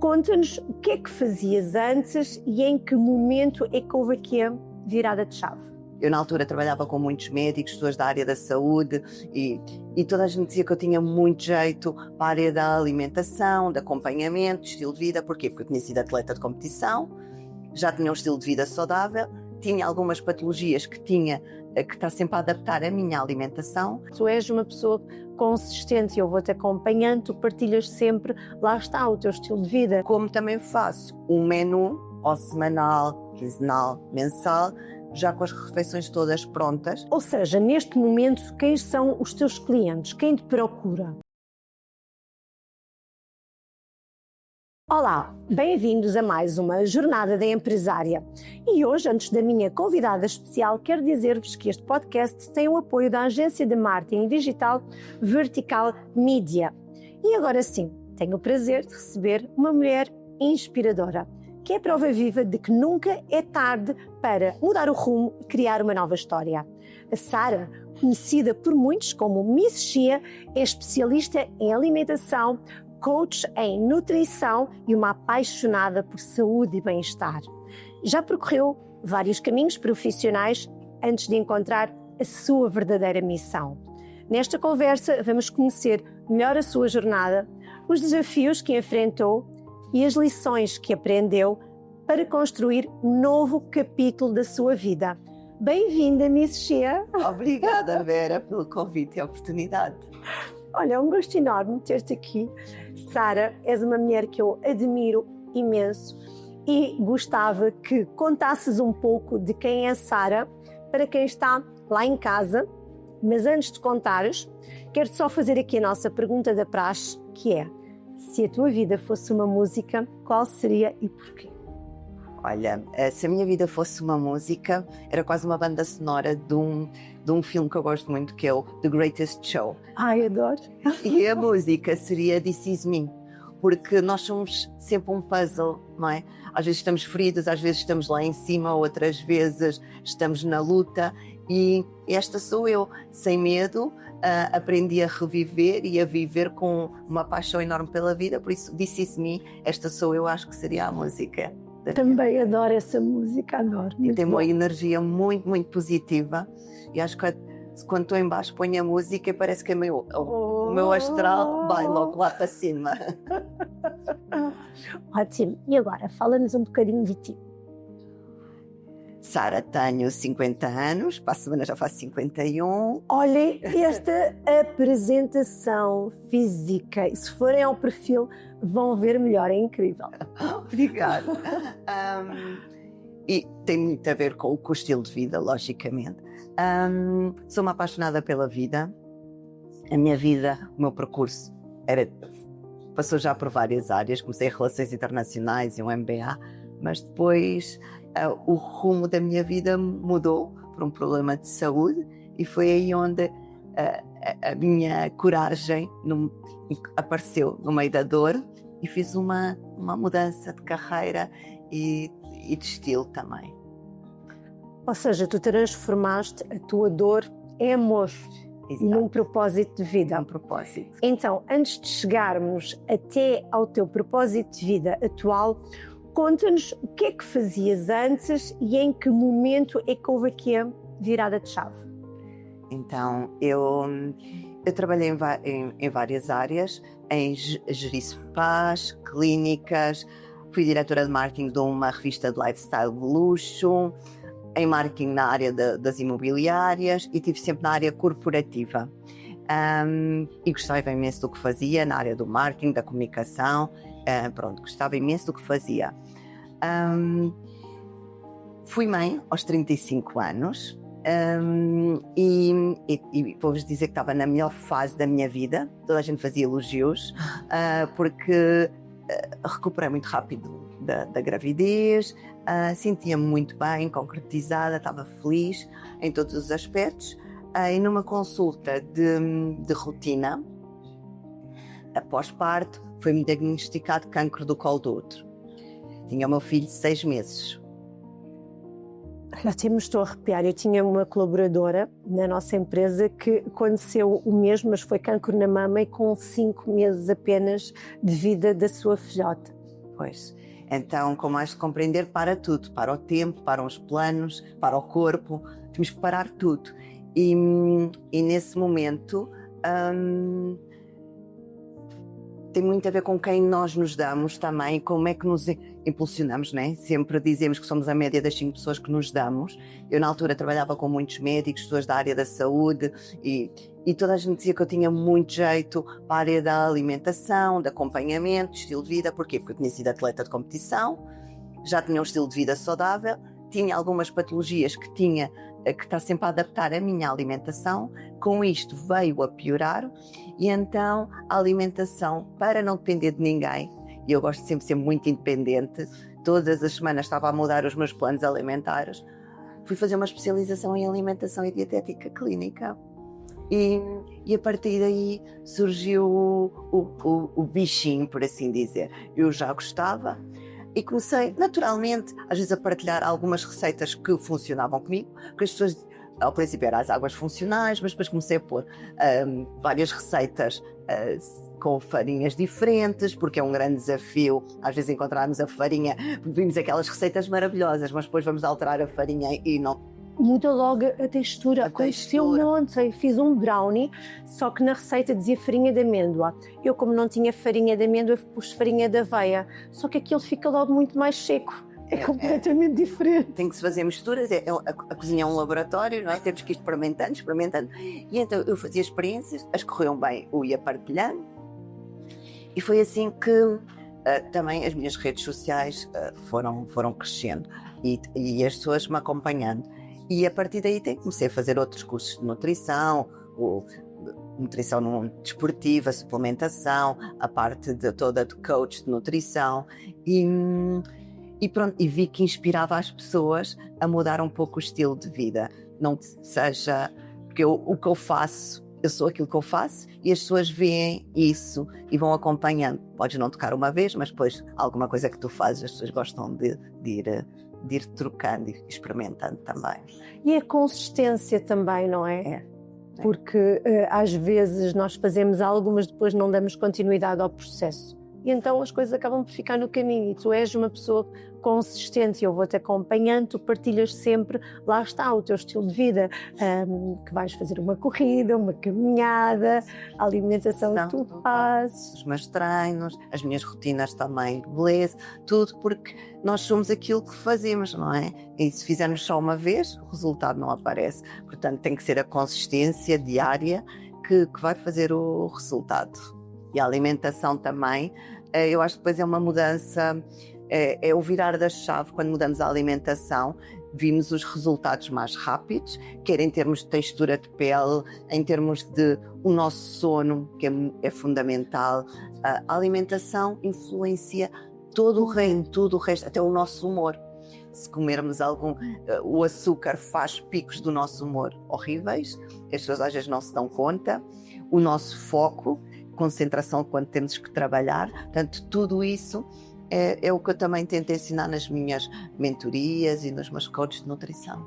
Conta-nos o que é que fazias antes e em que momento é que houve aqui a virada de chave. Eu, na altura, trabalhava com muitos médicos, pessoas da área da saúde e toda a gente dizia que eu tinha muito jeito para a área da alimentação, de acompanhamento, de estilo de vida. Porquê? Porque eu tinha sido atleta de competição, já tinha um estilo de vida saudável, tinha algumas patologias que está sempre a adaptar a minha alimentação. Tu és uma pessoa consistente e eu vou-te acompanhando, tu partilhas sempre, lá está, o teu estilo de vida. Como também faço um menu ao semanal, quinzenal, mensal, já com as refeições todas prontas. Ou seja, neste momento, quem são os teus clientes? Quem te procura? Olá, bem-vindos a mais uma Jornada da Empresária. E hoje, antes da minha convidada especial, quero dizer-vos que este podcast tem o apoio da agência de marketing digital Vertical Media. E agora sim, tenho o prazer de receber uma mulher inspiradora, que é a prova viva de que nunca é tarde para mudar o rumo e criar uma nova história. A Sara, conhecida por muitos como Miss Chia, é especialista em alimentação, coach em nutrição e uma apaixonada por saúde e bem-estar. Já percorreu vários caminhos profissionais antes de encontrar a sua verdadeira missão. Nesta conversa vamos conhecer melhor a sua jornada, os desafios que enfrentou e as lições que aprendeu para construir um novo capítulo da sua vida. Bem-vinda, Miss Chia. Obrigada, Vera, pelo convite e a oportunidade. Olha, é um gosto enorme ter-te aqui. Sara, és uma mulher que eu admiro imenso e gostava que contasses um pouco de quem é a Sara para quem está lá em casa. Mas antes de contares, quero só fazer aqui a nossa pergunta da praxe, que é: se a tua vida fosse uma música, qual seria e porquê? Olha, se a minha vida fosse uma música, era quase uma banda sonora de um filme que eu gosto muito, que é o The Greatest Show. Ai, adoro! E a música seria This Is Me, porque nós somos sempre um puzzle, não é? Às vezes estamos feridos, às vezes estamos lá em cima, outras vezes estamos na luta. E esta sou eu, sem medo, aprendi a reviver e a viver com uma paixão enorme pela vida, por isso This Is Me, esta sou eu, acho que seria a música. Também adoro essa música, adoro. E tem uma energia muito, muito positiva e acho que quando estou em baixo ponho a música e parece que o meu astral vai logo lá para cima. Ótimo, e agora fala-nos um bocadinho de ti. Sara, tenho 50 anos, para a semana já faço 51. Olhem esta apresentação física, e se forem ao perfil vão ver melhor, é incrível. Obrigada. E tem muito a ver com o estilo de vida, logicamente. Sou uma apaixonada pela vida. A minha vida, o meu percurso passou já por várias áreas. Comecei em Relações Internacionais e um MBA, mas depois o rumo da minha vida mudou por um problema de saúde e foi aí onde a minha coragem apareceu no meio da dor e fiz uma mudança de carreira e de estilo também. Ou seja, tu transformaste a tua dor em amor. Exato. Num propósito de vida. Um propósito. Então, antes de chegarmos até ao teu propósito de vida atual, conta-nos o que é que fazias antes e em que momento é que houve aqui a virada de chave. Então, eu trabalhei em várias áreas, em gerir spas, clínicas, fui diretora de marketing de uma revista de lifestyle de luxo, em marketing na área das imobiliárias e estive sempre na área corporativa. E gostava imenso do que fazia, na área do marketing, da comunicação, gostava imenso do que fazia. Fui mãe aos 35 anos e vou-vos dizer que estava na melhor fase da minha vida. Toda a gente fazia elogios, porque recuperei muito rápido da gravidez, sentia-me muito bem, concretizada, estava feliz em todos os aspectos. E numa consulta de rotina, após parto, foi-me diagnosticado cancro do colo do útero. Tinha o meu filho de 6 meses. Até me estou a arrepiar. Eu tinha uma colaboradora na nossa empresa que aconteceu o mesmo, mas foi cancro na mama e com 5 meses apenas de vida da sua filhota. Pois. Então, como has de compreender, para tudo. Para o tempo, para os planos, para o corpo. Temos que parar tudo. E nesse momento tem muito a ver com quem nós nos damos também, como é que nos impulsionamos, né? Sempre dizemos que somos a média das 5 pessoas que nos damos. Eu na altura trabalhava com muitos médicos, pessoas da área da saúde e toda a gente dizia que eu tinha muito jeito para a área da alimentação, de acompanhamento, de estilo de vida. Porquê? Porque eu tinha sido atleta de competição, já tinha um estilo de vida saudável, tinha algumas patologias que está sempre a adaptar a minha alimentação. Com isto veio a piorar e então a alimentação, para não depender de ninguém, e eu gosto sempre de ser muito independente, todas as semanas estava a mudar os meus planos alimentares, fui fazer uma especialização em alimentação e dietética clínica e a partir daí surgiu o bichinho, por assim dizer. Eu já gostava e comecei naturalmente às vezes a partilhar algumas receitas que funcionavam comigo, porque as pessoas ao princípio eram as águas funcionais, mas depois comecei a pôr várias receitas com farinhas diferentes, porque é um grande desafio às vezes encontrarmos a farinha, vimos aquelas receitas maravilhosas, mas depois vamos alterar a farinha e não. Muda logo a textura. Aconteceu-me ontem, fiz um brownie, só que na receita dizia farinha de amêndoa. Eu, como não tinha farinha de amêndoa, pus farinha de aveia, só que aquilo fica logo muito mais seco. É completamente diferente. Tem que se fazer misturas, a cozinha é um laboratório, não é? Temos que ir experimentando. E então eu fazia experiências, as corriam bem, eu ia partilhando. E foi assim que também as minhas redes sociais foram crescendo e as pessoas me acompanhando. E a partir daí comecei a fazer outros cursos de nutrição, nutrição desportiva, suplementação, a parte toda de coach de nutrição. E pronto, e vi que inspirava as pessoas a mudar um pouco o estilo de vida. Não seja, porque o que eu faço, eu sou aquilo que eu faço e as pessoas veem isso e vão acompanhando. Podes não tocar uma vez, mas depois alguma coisa que tu fazes, as pessoas gostam de ir trocando e experimentando também. E a consistência também, não é? Porque às vezes nós fazemos algo, mas depois não damos continuidade ao processo. E então as coisas acabam por ficar no caminho e tu és uma pessoa consistente e eu vou-te acompanhando, tu partilhas sempre, lá está o teu estilo de vida, que vais fazer uma corrida, uma caminhada, a alimentação que tu fazes. Os meus treinos, as minhas rotinas também de beleza, tudo porque nós somos aquilo que fazemos, não é? E se fizermos só uma vez, o resultado não aparece. Portanto, tem que ser a consistência diária que vai fazer o resultado. E a alimentação também, eu acho que depois é uma mudança, é o virar da chave. Quando mudamos a alimentação, vimos os resultados mais rápidos, quer em termos de textura de pele, em termos de o nosso sono, que é fundamental. A alimentação influencia todo o reino, tudo o resto, até o nosso humor. Se comermos o açúcar faz picos do nosso humor horríveis, as pessoas às vezes não se dão conta, o nosso foco, concentração quando temos que trabalhar, portanto tudo isso é o que eu também tento ensinar nas minhas mentorias e nos meus coaches de nutrição.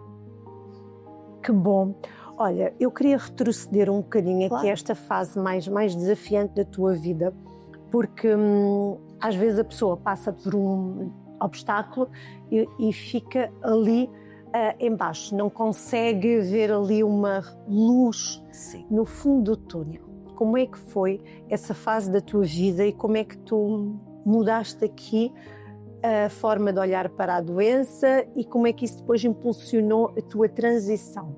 Que bom! Olha, eu queria retroceder um bocadinho Claro. aqui esta fase mais desafiante da tua vida, porque às vezes a pessoa passa por um obstáculo e fica ali embaixo, não consegue ver ali uma luz. Sim. No fundo do túnel. Como é que foi essa fase da tua vida e como é que tu mudaste aqui a forma de olhar para a doença e como é que isso depois impulsionou a tua transição?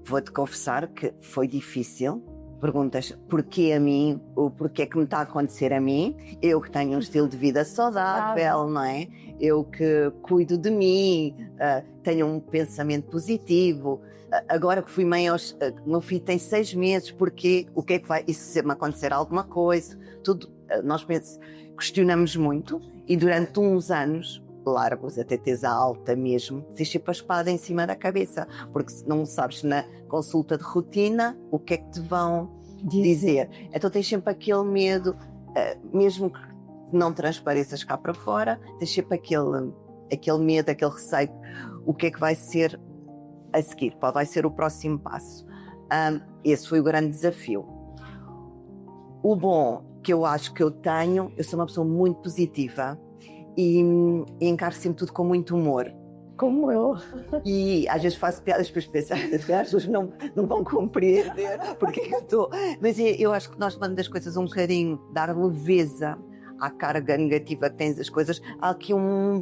Vou-te confessar que foi difícil. Perguntas porquê a mim, ou porquê é que me está a acontecer a mim, eu que tenho um estilo de vida saudável, não é? Eu que cuido de mim, tenho um pensamento positivo. Agora que fui mãe, meu filho tem 6 meses, porquê? O que é que vai? E se me acontecer alguma coisa? Tudo, nós questionamos muito e durante uns anos largos, até teres a alta mesmo, deixa para a espada em cima da cabeça, porque não sabes na consulta de rotina o que é que te vão dizer. Então tens sempre aquele medo, mesmo que não transpareças cá para fora, tens sempre aquele medo, aquele receio, o que é que vai ser a seguir, qual vai ser o próximo passo. Esse foi o grande desafio. O bom que eu acho que eu tenho, eu sou uma pessoa muito positiva e encaro sempre tudo com muito humor. Como eu. E às vezes faço piadas para as pessoas não vão compreender porque é que eu estou. Mas eu acho que nós falando das coisas um bocadinho, dar leveza à carga negativa que tens as coisas, há aqui um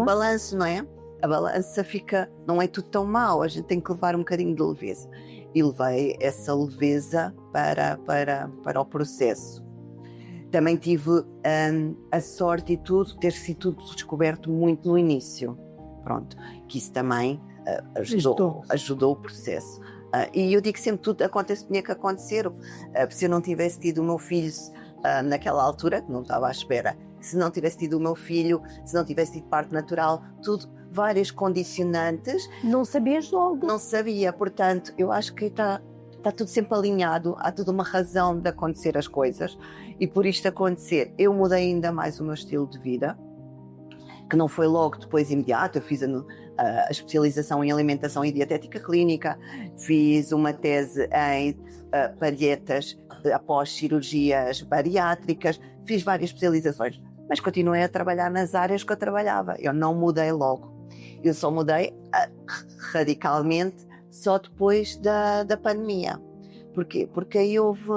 balanço, não é? A balança fica, não é tudo tão mau, a gente tem que levar um bocadinho de leveza. E levei essa leveza para o processo. Também tive a sorte e tudo, ter sido tudo descoberto muito no início. Pronto, que isso também ajudou o processo. E eu digo sempre, tudo acontece, tinha que acontecer. Se eu não tivesse tido o meu filho naquela altura, que não estava à espera, se não tivesse tido o meu filho, se não tivesse tido parto natural, tudo, várias condicionantes. Não sabias logo? Não sabia, portanto, eu acho que está tudo sempre alinhado, há toda uma razão de acontecer as coisas. E por isto acontecer, eu mudei ainda mais o meu estilo de vida, que não foi logo depois imediato. Eu fiz a especialização em alimentação e dietética clínica, fiz uma tese em palhetas após cirurgias bariátricas, fiz várias especializações, mas continuei a trabalhar nas áreas que eu trabalhava. Eu não mudei logo, eu só mudei radicalmente só depois da pandemia. Porquê? Porque aí houve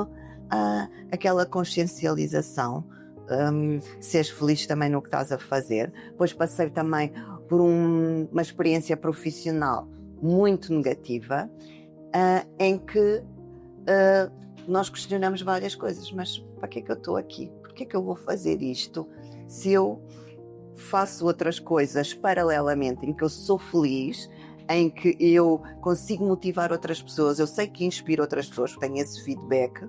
aquela consciencialização. Seres feliz também no que estás a fazer. Depois passei também por uma experiência profissional muito negativa, em que nós questionamos várias coisas. Mas para que é que eu estou aqui? Por que é que eu vou fazer isto? Se eu faço outras coisas paralelamente, em que eu sou feliz, em que eu consigo motivar outras pessoas, eu sei que inspiro outras pessoas, tenho esse feedback,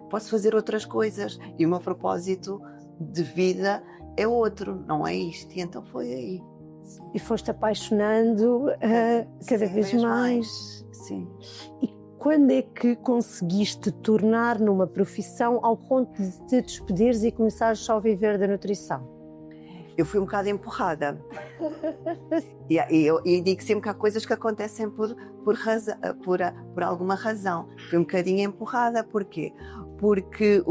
posso fazer outras coisas e o meu propósito de vida é outro, não é isto. E então foi aí. E foste apaixonando cada vez mais. Sim. E quando é que conseguiste tornar numa profissão ao ponto de te despedires e começares só a viver da nutrição? Eu fui um bocado empurrada. E digo sempre que há coisas que acontecem por alguma razão. Fui um bocadinho empurrada. Porquê? Porque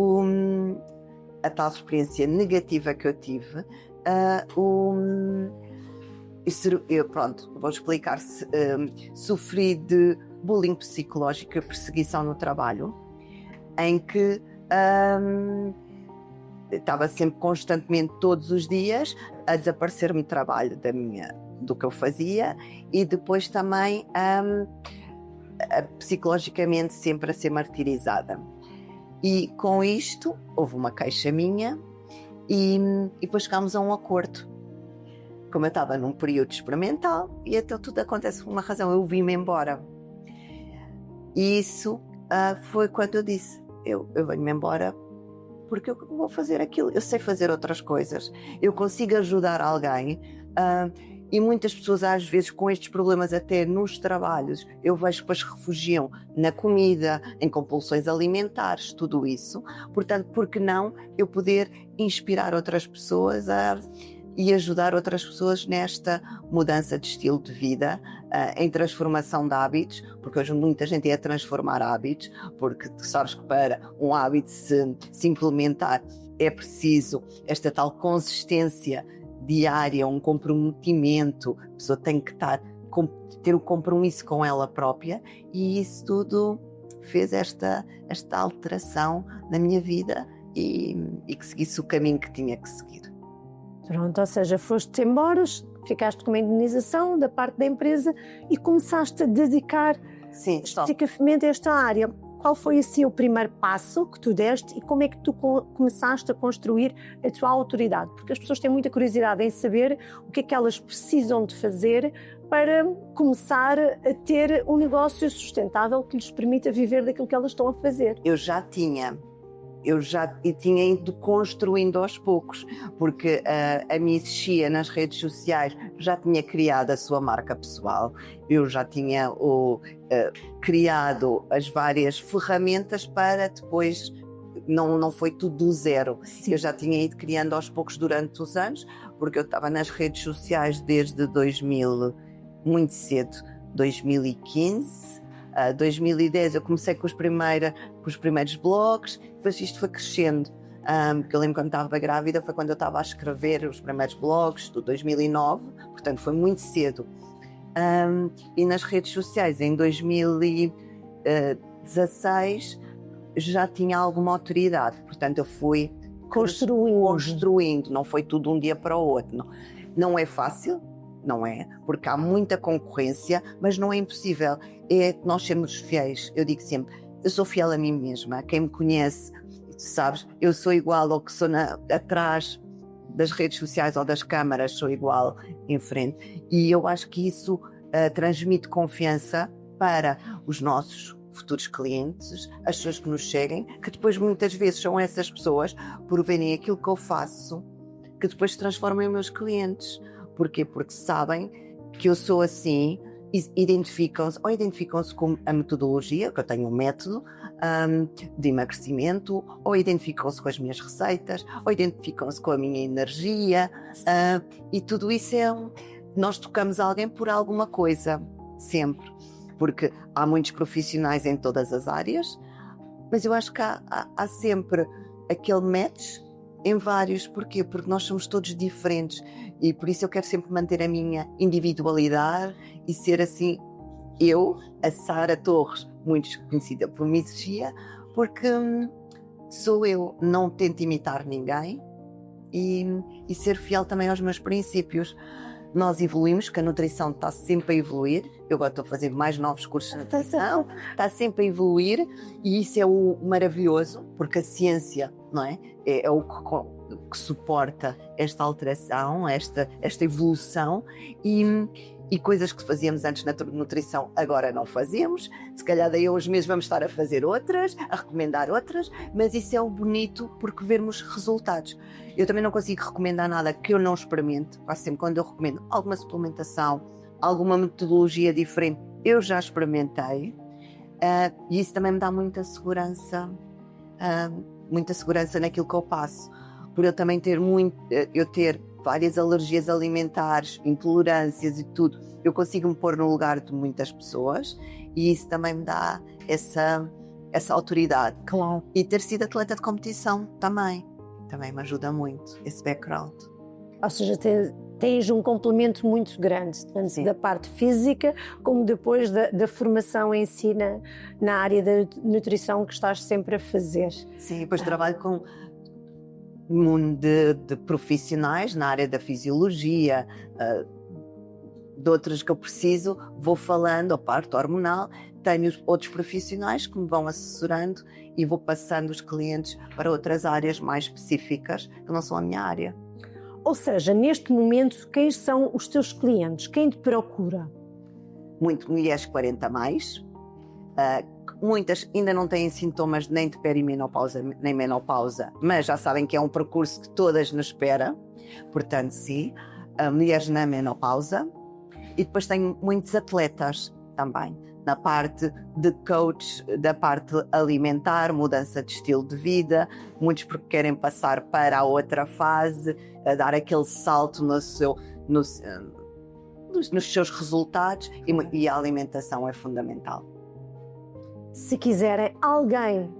a tal experiência negativa que eu tive, pronto, vou explicar, sofri de bullying psicológico e perseguição no trabalho, em que estava sempre constantemente, todos os dias, a desaparecer-me trabalho do que eu fazia, e depois também psicologicamente sempre a ser martirizada. E com isto houve uma queixa minha e depois chegámos a um acordo. Como eu estava num período experimental, e então tudo acontece por uma razão, eu vim-me embora. E isso foi quando eu disse, eu venho-me embora porque eu vou fazer aquilo, eu sei fazer outras coisas, eu consigo ajudar alguém, e muitas pessoas às vezes com estes problemas até nos trabalhos, eu vejo que depois refugiam na comida, em compulsões alimentares, tudo isso. Portanto, por que não eu poder inspirar outras pessoas e ajudar outras pessoas nesta mudança de estilo de vida, em transformação de hábitos, porque hoje muita gente é a transformar hábitos, porque tu sabes que para um hábito se implementar é preciso esta tal consistência diária, um comprometimento, a pessoa tem que ter o compromisso com ela própria, e isso tudo fez esta alteração na minha vida e que seguisse o caminho que tinha que seguir. Pronto, ou seja, foste embora, ficaste com uma indenização da parte da empresa e começaste a dedicar especificamente a esta área. Qual foi assim o primeiro passo que tu deste e como é que tu começaste a construir a tua autoridade? Porque as pessoas têm muita curiosidade em saber o que é que elas precisam de fazer para começar a ter um negócio sustentável que lhes permita viver daquilo que elas estão a fazer. Eu tinha ido construindo aos poucos, porque a Miss Chia nas redes sociais já tinha criado a sua marca pessoal, eu já tinha criado as várias ferramentas para depois, não foi tudo do zero. Sim. Eu já tinha ido criando aos poucos durante os anos, porque eu estava nas redes sociais desde 2000, muito cedo, 2015, 2010 eu comecei com os primeiros blogs, depois isto foi crescendo. Porque eu lembro quando estava grávida, foi quando eu estava a escrever os primeiros blogs, de 2009, portanto foi muito cedo. E nas redes sociais, em 2016, já tinha alguma autoridade, portanto eu fui construindo, não foi tudo um dia para o outro. Não é fácil, não é, porque há muita concorrência, mas não é impossível, é nós sermos fiéis. Eu digo sempre, eu sou fiel a mim mesma, quem me conhece, sabes, eu sou igual ao que sou atrás das redes sociais ou das câmaras, sou igual em frente, e eu acho que isso transmite confiança para os nossos futuros clientes, as pessoas que nos seguem, que depois muitas vezes são essas pessoas, por verem aquilo que eu faço, que depois se transformam em meus clientes. Porquê? Porque sabem que eu sou assim, identificam-se com a metodologia, que eu tenho um método de emagrecimento, ou identificam-se com as minhas receitas, ou identificam-se com a minha energia, e tudo isso nós tocamos alguém por alguma coisa, sempre, porque há muitos profissionais em todas as áreas, mas eu acho que há sempre aquele match em vários. Porquê? Porque nós somos todos diferentes e por isso eu quero sempre manter a minha individualidade e ser assim, eu, a Sara Torres, muito conhecida por Miss-Gia, porque sou eu, não tento imitar ninguém e ser fiel também aos meus princípios. Nós evoluímos, que a nutrição está sempre a evoluir. Eu agora estou a fazer mais novos cursos de nutrição, está sempre a evoluir e isso é o maravilhoso, porque a ciência, não é? É o que suporta esta alteração, esta evolução e coisas que fazíamos antes na nutrição agora não fazemos. Se calhar daí hoje mesmo vamos estar a fazer outras, a recomendar outras, mas isso é o bonito porque vermos resultados. Eu também não consigo recomendar nada que eu não experimente. Quase sempre quando eu recomendo alguma suplementação, alguma metodologia diferente, eu já experimentei, e isso também me dá muita segurança naquilo que eu passo. Por eu também ter várias alergias alimentares, intolerâncias e tudo, eu consigo me pôr no lugar de muitas pessoas e isso também me dá essa autoridade. Claro. E ter sido atleta de competição também me ajuda muito, esse background. Ou seja, tens um complemento muito grande, tanto Sim. da parte física como depois da formação em si na área da nutrição que estás sempre a fazer. Sim, depois trabalho com um mundo de profissionais na área da fisiologia, de outros que eu preciso, vou falando, a parte hormonal, tenho outros profissionais que me vão assessorando e vou passando os clientes para outras áreas mais específicas que não são a minha área. Ou seja, neste momento, quem são os teus clientes? Quem te procura? Muito mulheres 40 mais, muitas ainda não têm sintomas nem de perimenopausa nem menopausa, mas já sabem que é um percurso que todas nos espera, portanto sim, mulheres na menopausa. E depois tenho muitos atletas também, na parte de coach, da parte alimentar, mudança de estilo de vida, muitos porque querem passar para a outra fase, a dar aquele salto nos seus resultados e a alimentação é fundamental. Se quiserem alguém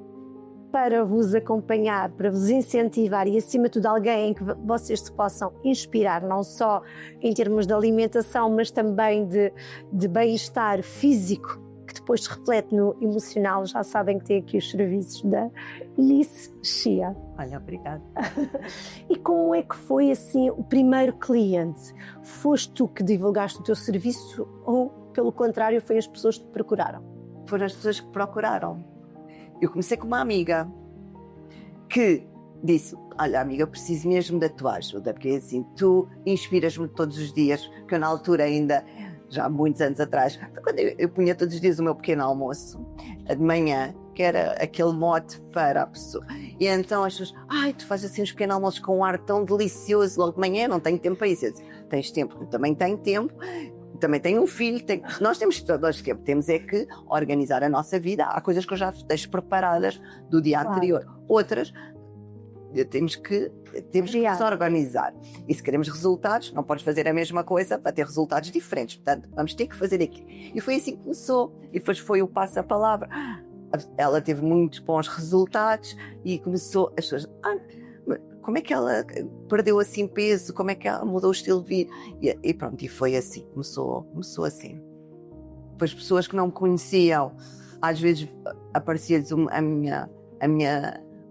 para vos acompanhar, para vos incentivar e, acima de tudo, alguém em que vocês se possam inspirar, não só em termos de alimentação, mas também de bem-estar físico, que depois se reflete no emocional, já sabem que tem aqui os serviços da Miss-Gia. Olha, obrigada. E como é que foi assim o primeiro cliente? Foste tu que divulgaste o teu serviço ou, pelo contrário, foi as pessoas que te procuraram? Foram as pessoas que procuraram. Eu comecei com uma amiga que disse: olha amiga, eu preciso mesmo da tua ajuda, porque assim, tu inspiras-me todos os dias, que eu na altura ainda, já há muitos anos atrás, quando eu punha todos os dias o meu pequeno almoço, de manhã, que era aquele mote para a pessoa. E então as pessoas: ai, tu fazes assim uns pequenos almoços com um ar tão delicioso logo de manhã, não tenho tempo para isso. Eu disse: tens tempo? Eu também tenho tempo. Também tenho um filho, nós temos é que organizar a nossa vida. Há coisas que eu já deixo preparadas do dia anterior. Outras, temos que nos organizar. E se queremos resultados, não podes fazer a mesma coisa para ter resultados diferentes. Portanto, vamos ter que fazer aqui. E foi assim que começou. E depois foi o passo a palavra. ela teve muitos bons resultados e começou as pessoas, como é que ela perdeu assim peso, como é que ela mudou o estilo de vida, e pronto, e foi assim, começou assim. Depois pessoas que não me conheciam, às vezes aparecia-lhes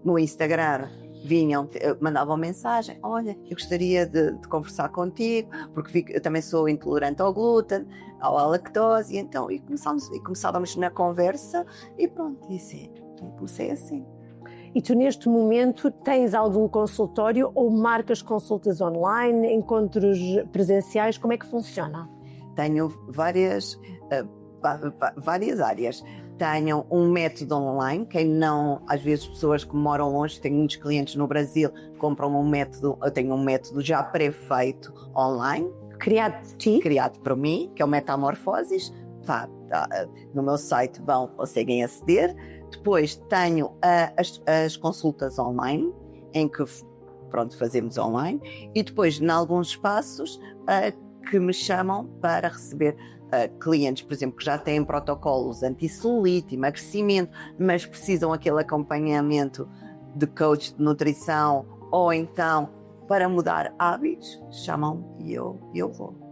no Instagram, vinham, mandavam mensagem, olha, eu gostaria de conversar contigo, porque eu também sou intolerante ao glúten, à lactose, e começávamos na conversa, e pronto, e assim, comecei assim. E tu neste momento tens algum consultório ou marcas consultas online, encontros presenciais, como é que funciona? Tenho várias áreas. Tenho um método online, quem não, às vezes pessoas que moram longe, tenho muitos clientes no Brasil, compram um método, eu tenho um método já pré-feito online. Criado por ti? Criado por mim, que é o Metamorfoses. No meu site conseguem aceder. Depois tenho as consultas online, em que fazemos online. E depois, em alguns espaços, que me chamam para receber clientes, por exemplo, que já têm protocolos anti-celulite, emagrecimento, mas precisam aquele acompanhamento de coach de nutrição, ou então para mudar hábitos, chamam e eu vou.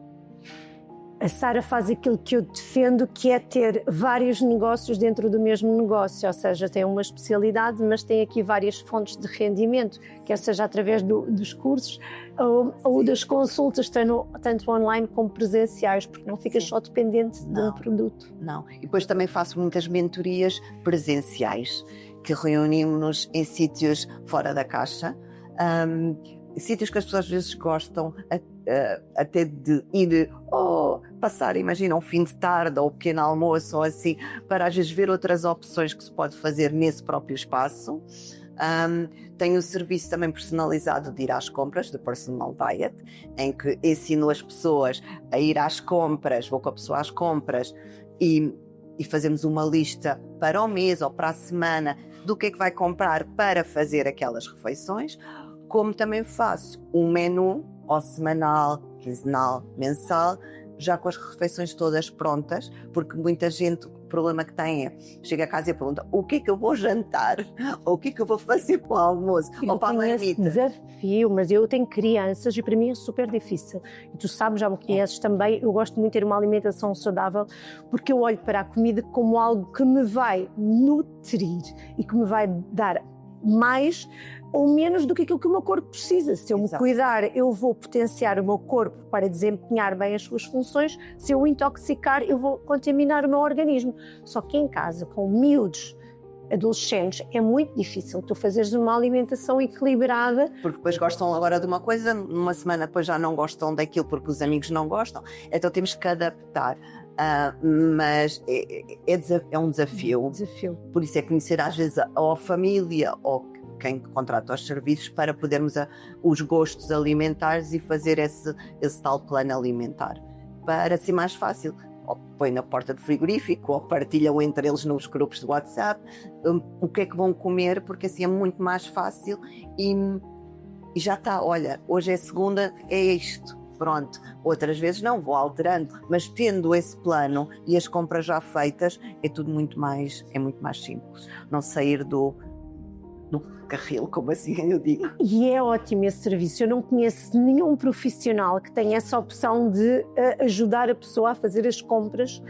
A Sara faz aquilo que eu defendo, que é ter vários negócios dentro do mesmo negócio, ou seja, tem uma especialidade, mas tem aqui várias fontes de rendimento, quer seja através dos cursos ou das consultas, tanto online como presenciais, porque não ficas só dependente de um produto. Não, e depois também faço muitas mentorias presenciais, que reunimos-nos em sítios fora da caixa, sítios que as pessoas às vezes gostam até de ir passar, imagina, um fim de tarde ou um pequeno almoço ou assim, para às vezes ver outras opções que se pode fazer nesse próprio espaço. Tenho o serviço também personalizado de ir às compras, de Personal Diet, em que ensino as pessoas a ir às compras, vou com a pessoa às compras e fazemos uma lista para o mês ou para a semana do que é que vai comprar para fazer aquelas refeições, como também faço um menu ou semanal, quinzenal, mensal, já com as refeições todas prontas, porque muita gente, o problema que tem é, chega a casa e pergunta, o que é que eu vou jantar? Ou o que é que eu vou fazer para o almoço? Ou para a marmita? Desafio, mas eu tenho crianças e para mim é super difícil. E tu sabes, já me conheces também, eu gosto muito de ter uma alimentação saudável, porque eu olho para a comida como algo que me vai nutrir e que me vai dar mais ou menos do que aquilo que o meu corpo precisa. Se eu me cuidar, eu vou potenciar o meu corpo para desempenhar bem as suas funções. Se eu o intoxicar, eu vou contaminar o meu organismo. Só que em casa, com miúdos, adolescentes, é muito difícil tu fazeres uma alimentação equilibrada. Porque depois gostam agora de uma coisa, numa semana depois já não gostam daquilo porque os amigos não gostam, então temos que adaptar. Mas é um desafio. Por isso é conhecer às vezes ou a família ou quem contrata os serviços para podermos os gostos alimentares e fazer esse tal plano alimentar. Para ser mais fácil, ou põe na porta do frigorífico ou partilham entre eles nos grupos de WhatsApp o que é que vão comer, porque assim é muito mais fácil e já está, olha, hoje é segunda, é isto. Pronto, outras vezes não, vou alterando, mas tendo esse plano e as compras já feitas, é tudo muito mais simples. Não sair do carril, como assim eu digo. E é ótimo esse serviço. Eu não conheço nenhum profissional que tenha essa opção de ajudar a pessoa a fazer as compras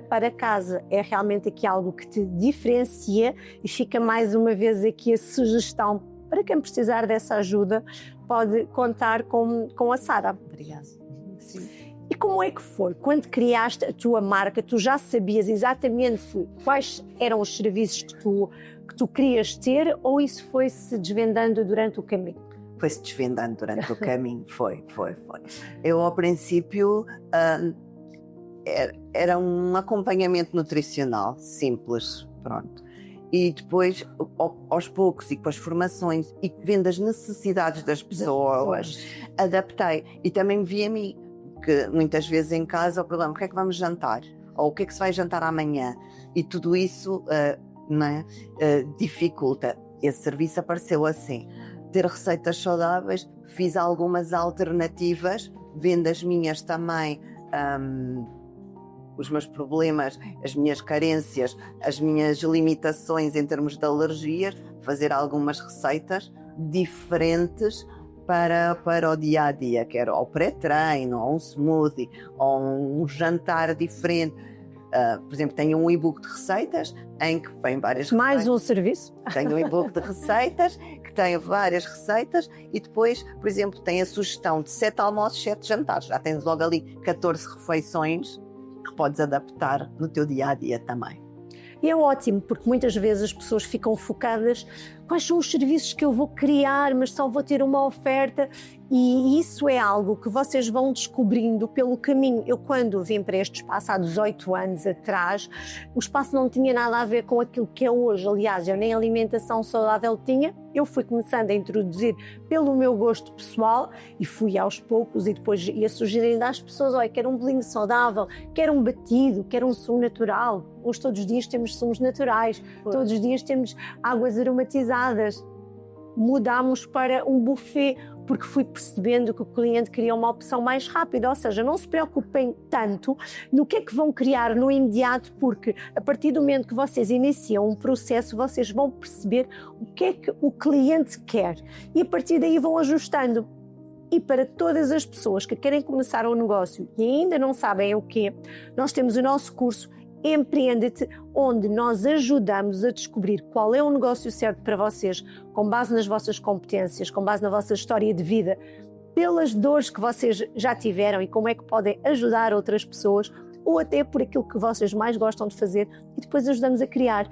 para casa. É realmente aqui algo que te diferencia e fica mais uma vez aqui a sugestão para quem precisar dessa ajuda, pode contar com a Sara. Obrigada. Sim. E como é que foi? Quando criaste a tua marca, tu já sabias exatamente quais eram os serviços que tu querias ter, ou isso foi-se desvendando durante o caminho? Foi-se desvendando durante o caminho, foi. Eu, ao princípio, era um acompanhamento nutricional simples, pronto. E depois, aos poucos, e com as formações, e vendo as necessidades das pessoas, adaptei. E também vi a mim, que muitas vezes em casa, o problema, o que é que vamos jantar? Ou o que é que se vai jantar amanhã? E tudo isso dificulta. Esse serviço apareceu assim. Ter receitas saudáveis, fiz algumas alternativas, vendo as minhas também os meus problemas, as minhas carências, as minhas limitações em termos de alergias, fazer algumas receitas diferentes para o dia a dia, quer ao pré-treino, ou um smoothie, ou um jantar diferente. Por exemplo, tenho um e-book de receitas em que vem várias receitas. Mais um serviço? Tenho um e-book de receitas que tem várias receitas e depois, por exemplo, tem a sugestão de 7 almoços, 7 jantares. Já tens logo ali 14 refeições que podes adaptar no teu dia a dia também. E é ótimo, porque muitas vezes as pessoas ficam focadas quais são os serviços que eu vou criar, mas só vou ter uma oferta, e isso é algo que vocês vão descobrindo pelo caminho. Eu, quando vim para este espaço há 18 anos atrás, o espaço não tinha nada a ver com aquilo que é hoje. Aliás, eu nem alimentação saudável tinha. Eu fui começando a introduzir pelo meu gosto pessoal e fui aos poucos, e depois ia sugerindo às pessoas: olha, quero um bolinho saudável, quero um batido, quero um sumo natural. Hoje todos os dias temos sumos naturais, todos os dias temos águas aromatizadas. Mudámos para um buffet, porque fui percebendo que o cliente queria uma opção mais rápida, ou seja, não se preocupem tanto no que é que vão criar no imediato, porque a partir do momento que vocês iniciam um processo, vocês vão perceber o que é que o cliente quer e a partir daí vão ajustando. E para todas as pessoas que querem começar um negócio e ainda não sabem o quê, nós temos o nosso curso Empreende-te, onde nós ajudamos a descobrir qual é o negócio certo para vocês, com base nas vossas competências, com base na vossa história de vida, pelas dores que vocês já tiveram e como é que podem ajudar outras pessoas, ou até por aquilo que vocês mais gostam de fazer, e depois ajudamos a criar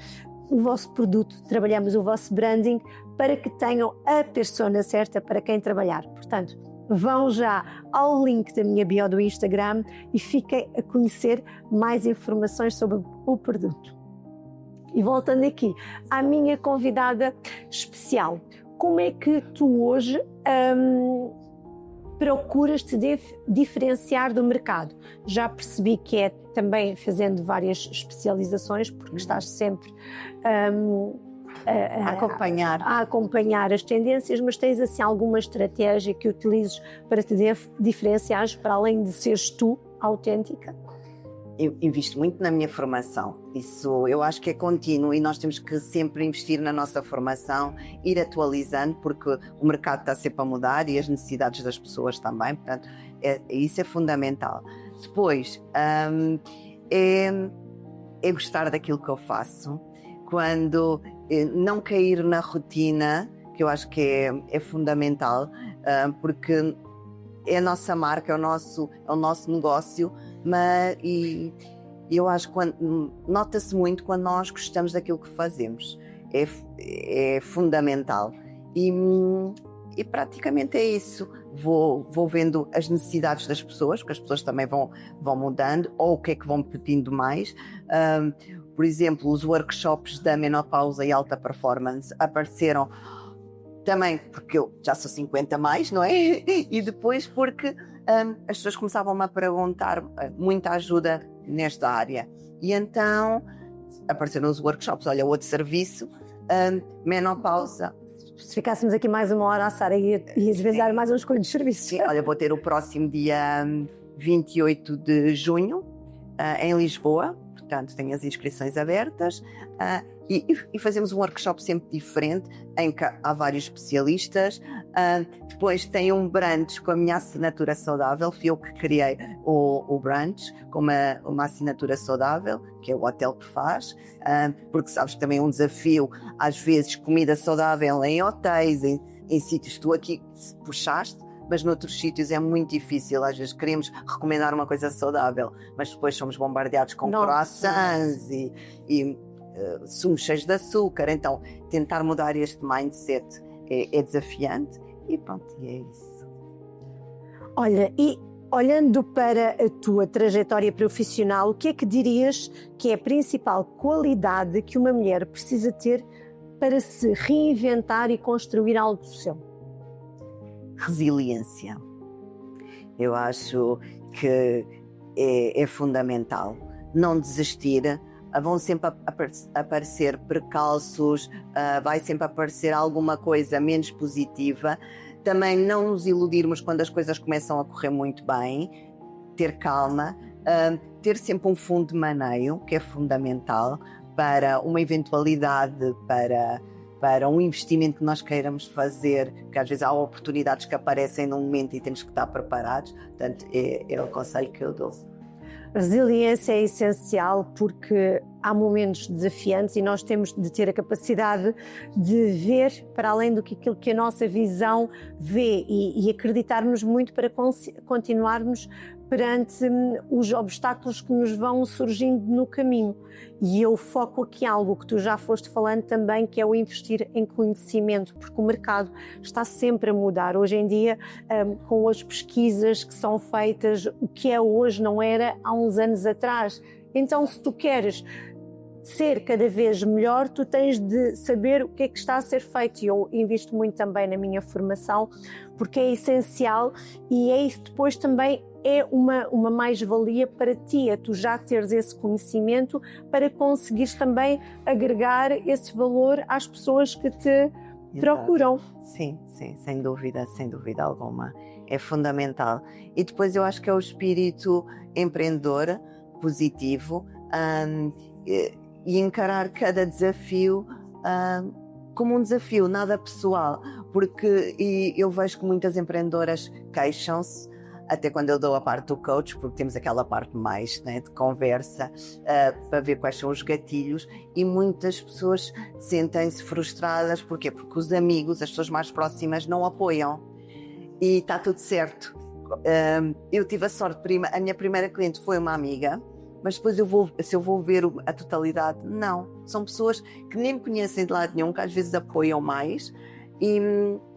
o vosso produto, trabalhamos o vosso branding para que tenham a persona certa para quem trabalhar. Portanto, vão já ao link da minha bio do Instagram e fiquem a conhecer mais informações sobre o produto. E voltando aqui à minha convidada especial, como é que tu hoje procuras te diferenciar do mercado? Já percebi que é também fazendo várias especializações, porque estás sempre a acompanhar as tendências, mas tens assim alguma estratégia que utilizes para te diferenciares, para além de seres tu autêntica? Eu invisto muito na minha formação, isso eu acho que é contínuo e nós temos que sempre investir na nossa formação, ir atualizando, porque o mercado está sempre a mudar e as necessidades das pessoas também, portanto isso é fundamental. Depois é gostar daquilo que eu faço, quando não cair na rotina, que eu acho que é fundamental, porque é a nossa marca, é o nosso negócio, e eu acho que nota-se muito quando nós gostamos daquilo que fazemos, é fundamental. E praticamente é isso, vou vendo as necessidades das pessoas, porque as pessoas também vão mudando, ou o que é que vão pedindo mais. Por exemplo, os workshops da menopausa e alta performance apareceram também porque eu já sou 50 mais, não é? E depois porque as pessoas começavam-me a perguntar muita ajuda nesta área. E então apareceram os workshops, olha, outro serviço, menopausa. Se ficássemos aqui mais uma hora, a Sara ia desvendar mais uma escolha de serviços. Sim, olha, vou ter o próximo dia 28 de junho em Lisboa. Portanto, tenho as inscrições abertas e fazemos um workshop sempre diferente, em que há vários especialistas. Depois tem um brunch com a minha assinatura saudável, fui eu que criei o brunch com uma assinatura saudável, que é o hotel que faz, porque sabes que também é um desafio, às vezes, comida saudável em hotéis, em sítios que tu aqui puxaste, mas noutros sítios é muito difícil. Às vezes queremos recomendar uma coisa saudável, mas depois somos bombardeados com croissants e sumos cheios de açúcar. Então, tentar mudar este mindset é desafiante e pronto, e é isso. Olha, e olhando para a tua trajetória profissional, o que é que dirias que é a principal qualidade que uma mulher precisa ter para se reinventar e construir algo seu? Resiliência. Eu acho que é fundamental. Não desistir. Vão sempre aparecer percalços, vai sempre aparecer alguma coisa menos positiva. Também não nos iludirmos quando as coisas começam a correr muito bem. Ter calma, ter sempre um fundo de maneio, que é fundamental para uma eventualidade, para um investimento que nós queiramos fazer, que às vezes há oportunidades que aparecem num momento e temos que estar preparados. Portanto, é o conselho que eu dou. Resiliência é essencial porque há momentos desafiantes e nós temos de ter a capacidade de ver para além do que aquilo que a nossa visão vê e acreditarmos muito para continuarmos perante os obstáculos que nos vão surgindo no caminho. E eu foco aqui algo que tu já foste falando também, que é o investir em conhecimento, porque o mercado está sempre a mudar. Hoje em dia, com as pesquisas que são feitas, o que é hoje não era há uns anos atrás. Então, se tu queres ser cada vez melhor, tu tens de saber o que é que está a ser feito. E eu invisto muito também na minha formação, porque é essencial e é isso depois também é uma mais-valia para ti, é tu já teres esse conhecimento para conseguires também agregar esse valor às pessoas que te procuram. Sim, sem dúvida alguma. É fundamental. E depois eu acho que é o espírito empreendedor, positivo, e encarar cada desafio como um desafio, nada pessoal, porque eu vejo que muitas empreendedoras queixam-se, até quando eu dou a parte do coach, porque temos aquela parte mais, né, de conversa, para ver quais são os gatilhos, e muitas pessoas sentem-se frustradas. Porquê? Porque os amigos, as pessoas mais próximas não apoiam e está tudo certo. Eu tive a sorte, a minha primeira cliente foi uma amiga, mas depois se eu vou ver a totalidade, não. São pessoas que nem me conhecem de lado nenhum, que às vezes apoiam mais,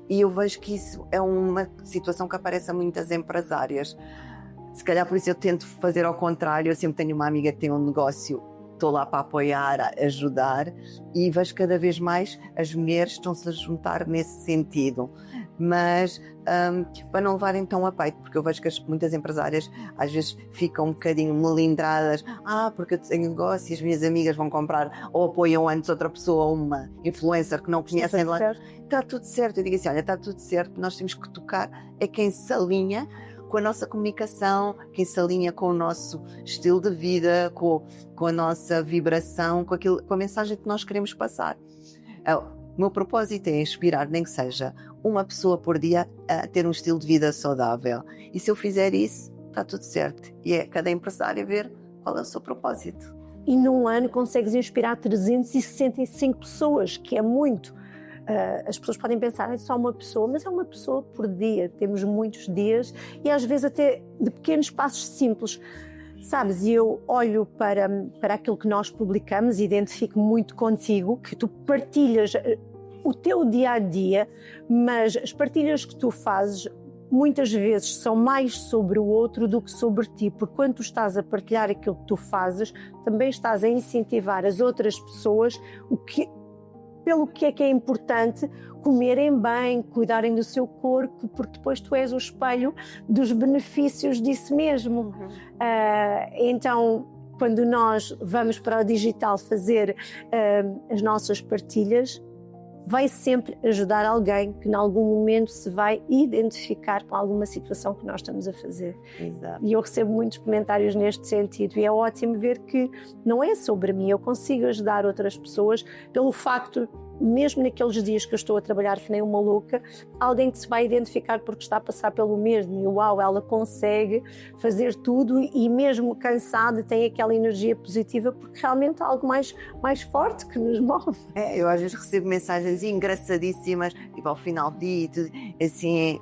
e eu vejo que isso é uma situação que aparece a muitas empresárias. Se calhar por isso eu tento fazer ao contrário. Eu sempre tenho uma amiga que tem um negócio, estou lá para apoiar, ajudar, e vejo cada vez mais as mulheres estão-se a juntar nesse sentido. Mas para não levarem tão a peito, porque eu vejo que muitas empresárias às vezes ficam um bocadinho melindradas, porque eu tenho negócio e as minhas amigas vão comprar, ou apoiam antes outra pessoa, uma influencer que não conhecem lá. Está tudo certo. Eu digo assim, olha, está tudo certo, nós temos que tocar é quem se alinha com a nossa comunicação, quem se alinha com o nosso estilo de vida, com a nossa vibração, com a mensagem que nós queremos passar. O meu propósito é inspirar, nem que seja uma pessoa por dia, a ter um estilo de vida saudável. E se eu fizer isso, está tudo certo. E é cada empresário a ver qual é o seu propósito. E num ano consegues inspirar 365 pessoas, que é muito. As pessoas podem pensar, é só uma pessoa, mas é uma pessoa por dia. Temos muitos dias e às vezes até de pequenos passos simples. Sabes, e eu olho para aquilo que nós publicamos e identifico muito contigo, que tu partilhas o teu dia-a-dia, mas as partilhas que tu fazes muitas vezes são mais sobre o outro do que sobre ti, porque quando tu estás a partilhar aquilo que tu fazes, também estás a incentivar as outras pessoas pelo que é importante comerem bem, cuidarem do seu corpo, porque depois tu és o espelho dos benefícios disso mesmo. Então, quando nós vamos para o digital fazer as nossas partilhas, vai sempre ajudar alguém que em algum momento se vai identificar com alguma situação que nós estamos a fazer. Exato. E eu recebo muitos comentários neste sentido e é ótimo ver que não é sobre mim, eu consigo ajudar outras pessoas pelo facto, mesmo naqueles dias que eu estou a trabalhar que nem uma louca, alguém que se vai identificar porque está a passar pelo mesmo e uau, ela consegue fazer tudo e mesmo cansada tem aquela energia positiva porque realmente há algo mais forte que nos move. Eu às vezes recebo mensagens engraçadíssimas, tipo ao final do dia, assim,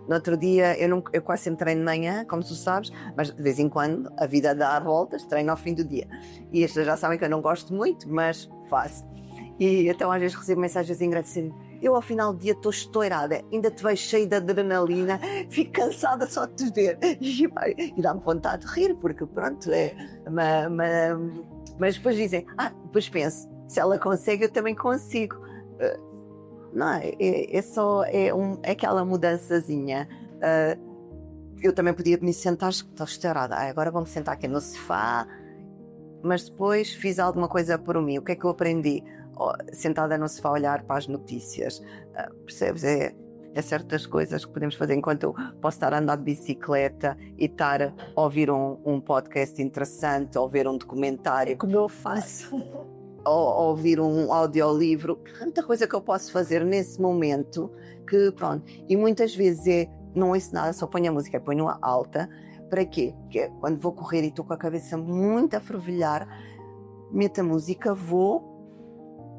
no outro dia, eu quase sempre treino de manhã, como tu sabes, mas de vez em quando a vida dá voltas, treino ao fim do dia. E estas já sabem que eu não gosto muito, mas faço. E então às vezes recebo mensagens engraçadas. Eu ao final do dia estou estourada, ainda te vejo cheio de adrenalina, fico cansada só de te ver. E dá-me vontade de rir, porque pronto, mas depois dizem, depois penso, se ela consegue, eu também consigo. Não, é aquela mudançazinha. Eu também podia me sentar, estou estourada, agora vou-me sentar aqui no sofá, mas depois fiz alguma coisa por mim. O que é que eu aprendi? Sentada no sofá a olhar para as notícias, percebes? É certas coisas que podemos fazer enquanto eu posso estar a andar de bicicleta e estar a ouvir um podcast interessante, ou ver um documentário. Como eu faço. Ou ouvir um audiolivro. Tanta coisa que eu posso fazer nesse momento que, pronto. E muitas vezes não ouço nada, só ponho a música, ponho-a alta. Para quê? Porque quando vou correr e estou com a cabeça muito a fervilhar, meto a música,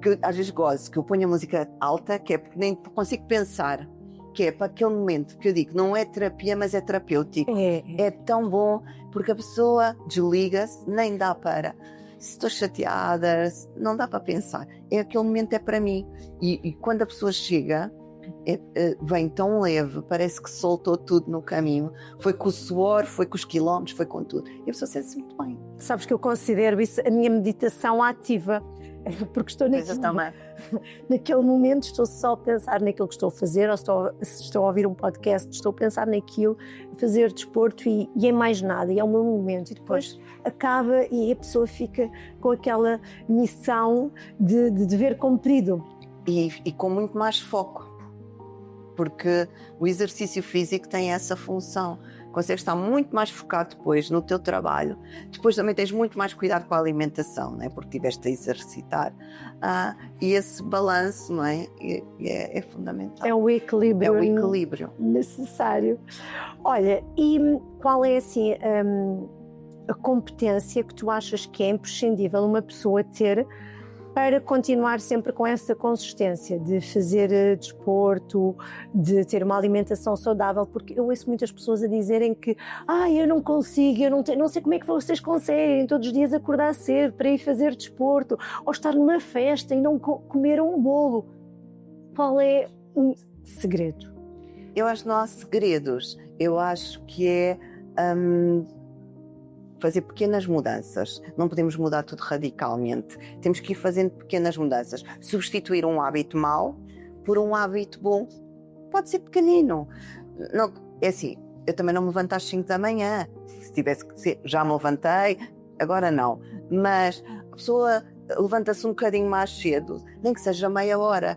que eu, às vezes gosto, que eu ponho a música alta, que é porque nem consigo pensar, que é para aquele momento que eu digo, não é terapia, mas é terapêutico. É tão bom, porque a pessoa desliga-se, nem dá para... Se estou chateada, não dá para pensar. Aquele momento é para mim. E quando a pessoa chega, vem tão leve, parece que soltou tudo no caminho. Foi com o suor, foi com os quilómetros, foi com tudo. E a pessoa sente-se muito bem. Sabes que eu considero isso a minha meditação ativa. Porque estou naquele momento, estou só a pensar naquilo que estou a fazer, ou se estou a ouvir um podcast, estou a pensar naquilo, a fazer desporto e é mais nada, e é o meu momento. E depois acaba e a pessoa fica com aquela missão de dever cumprido. E com muito mais foco, porque o exercício físico tem essa função. Consegues estar muito mais focado depois no teu trabalho. Depois também tens muito mais cuidado com a alimentação, não é? Porque estiveste a exercitar. E esse balanço, não é? É fundamental. É o equilíbrio necessário. Olha, e qual é assim a competência que tu achas que é imprescindível uma pessoa ter para continuar sempre com essa consistência de fazer desporto, de ter uma alimentação saudável? Porque eu ouço muitas pessoas a dizerem que eu não consigo, não sei como é que vocês conseguem todos os dias acordar cedo para ir fazer desporto, ou estar numa festa e não comer um bolo. Qual é o segredo? Eu acho que não há segredos. Eu acho que é fazer pequenas mudanças. Não podemos mudar tudo radicalmente. Temos que ir fazendo pequenas mudanças. Substituir um hábito mau por um hábito bom. Pode ser pequenino. Não, é assim, eu também não me levanto às 5 da manhã. Se tivesse que ser, já me levantei, agora não. Mas a pessoa levanta-se um bocadinho mais cedo, nem que seja meia hora.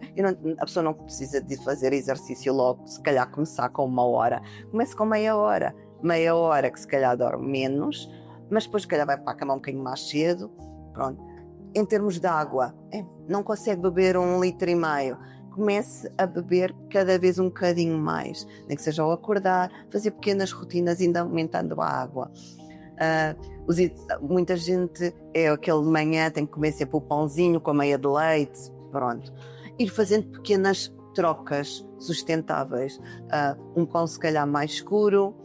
A pessoa não precisa de fazer exercício logo, se calhar começar com 1 hora. Comece com meia hora. Meia hora que se calhar dorme menos, mas depois se calhar vai para a cama um bocadinho mais cedo. Pronto. Em termos de água, não consegue beber 1,5 litros, comece a beber cada vez um bocadinho mais, nem que seja ao acordar, fazer pequenas rotinas ainda aumentando a água. Muita gente aquele de manhã tem que comer sempre o pãozinho com a meia de leite, pronto. Ir fazendo pequenas trocas sustentáveis, um pão se calhar mais escuro,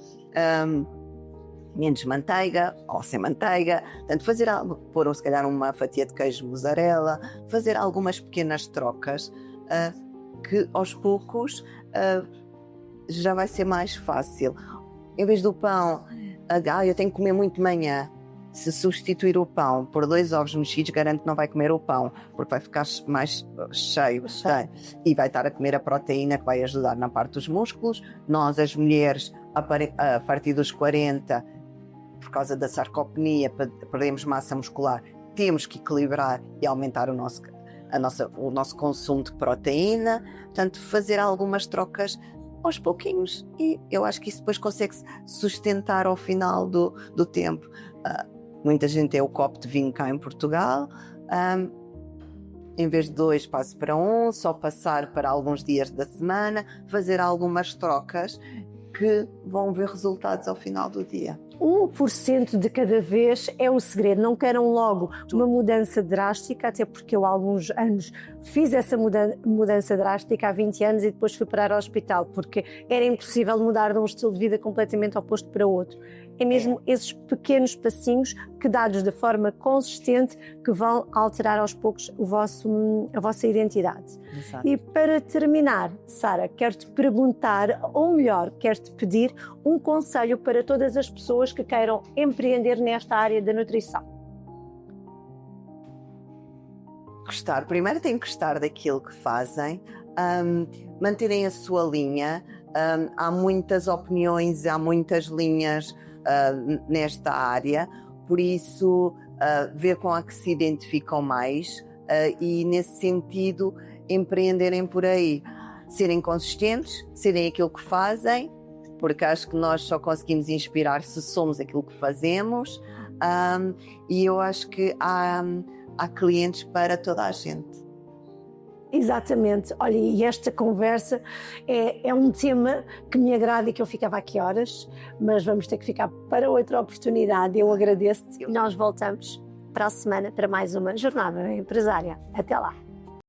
menos manteiga ou sem manteiga, portanto fazer algo, pôr se calhar uma fatia de queijo mussarela, fazer algumas pequenas trocas que aos poucos já vai ser mais fácil. Em vez do pão, eu tenho que comer muito de manhã. Se substituir o pão por 2 ovos mexidos, garanto que não vai comer o pão, porque vai ficar mais cheio. E vai estar a comer a proteína que vai ajudar na parte dos músculos. Nós, as mulheres, a partir dos 40, por causa da sarcopenia, perdemos massa muscular, temos que equilibrar e aumentar o nosso consumo de proteína. Portanto, fazer algumas trocas aos pouquinhos, e eu acho que isso depois consegue-se sustentar ao final do tempo. Muita gente é o copo de vinho cá em Portugal, em vez de 2 passo para 1, só passar para alguns dias da semana, fazer algumas trocas que vão ver resultados ao final do dia. 1% de cada vez é o segredo. Não queiram logo uma mudança drástica, até porque eu há alguns anos fiz essa mudança drástica há 20 anos e depois fui parar ao hospital, porque era impossível mudar de um estilo de vida completamente oposto para outro. É mesmo esses pequenos passinhos que, dados de forma consistente, que vão alterar aos poucos a vossa identidade. Exato. E para terminar, Sara, quero-te perguntar, ou melhor, quero-te pedir um conselho para todas as pessoas que queiram empreender nesta área da nutrição. Primeiro têm que gostar daquilo que fazem, manterem a sua linha. Há muitas opiniões, há muitas linhas nesta área, por isso ver com a que se identificam mais e nesse sentido empreenderem por aí. serem consistentes, serem aquilo que fazem, porque acho que nós só conseguimos inspirar se somos aquilo que fazemos. E eu acho que há clientes para toda a gente. Exatamente. Olha, e esta conversa é um tema que me agrada e que eu ficava aqui horas, mas vamos ter que ficar para outra oportunidade. Eu agradeço-te e nós voltamos para a semana para mais uma Jornada Empresária. Até lá!